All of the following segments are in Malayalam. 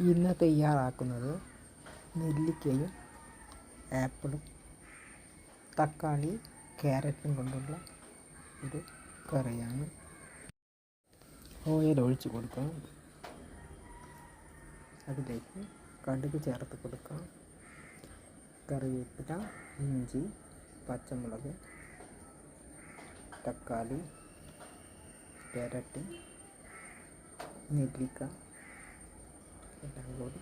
ഇന്ന് തയ്യാറാക്കുന്നത് നെല്ലിക്കയും ആപ്പിളും തക്കാളി ക്യാരറ്റും കൊണ്ടുള്ള ഒരു കറിയാണ്. ഓയിൽ ഒഴിച്ച് കൊടുക്കാം. അതിലേക്ക് കടുക് ചേർത്ത് കൊടുക്കാം. കറിവേപ്പില, ഇഞ്ചി, പച്ചമുളക്, തക്കാളി, ക്യാരറ്റ്, നെല്ലിക്ക എല്ലാം കൂടി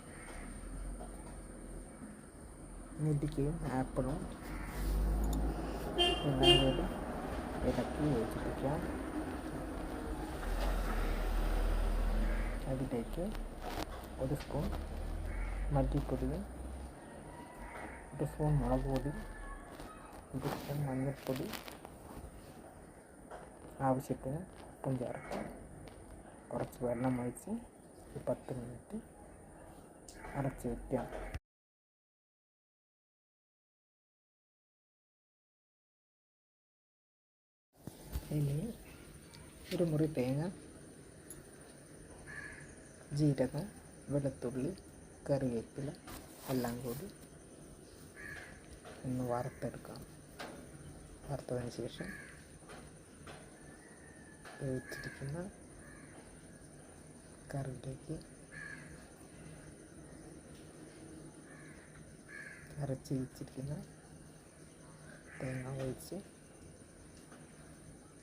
നെല്ലിക്കയും ആപ്പിളും എല്ലാം കൂടി ഇളക്കി യോജിപ്പിക്കാം. അതിലേക്ക് 1 സ്പൂൺ മല്ലിപ്പൊടിയും 1 സ്പൂൺ മുളക് പൊടി, 1 സ്പൂൺ മഞ്ഞൾപ്പൊടി, ആവശ്യത്തിന് ഉപ്പും ചേർക്കാം. കുറച്ച് വെള്ളം ഒഴിച്ച് 10 മിനിറ്റ് അടച്ച് വയ്ക്കാം. ഇനി ഒരു മുറി തേങ്ങ, ജീരകം, വെളുത്തുള്ളി, കറിവേപ്പില എല്ലാം കൂടി ഒന്ന് വറുത്തെടുക്കാം. വറുത്തതിന് ശേഷം വേവിച്ചിരിക്കുന്ന കറിയിലേക്ക് അരച്ച് വെച്ചിരിക്കുന്ന തേങ്ങ ഒഴിച്ച്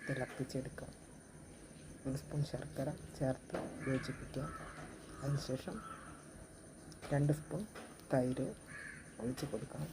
തിളപ്പിച്ചെടുക്കാം. 1 സ്പൂൺ ശർക്കര ചേർത്ത് യോജിപ്പിക്കാം. അതിനുശേഷം 2 സ്പൂൺ തൈര് ഒഴിച്ച് കൊടുക്കാം.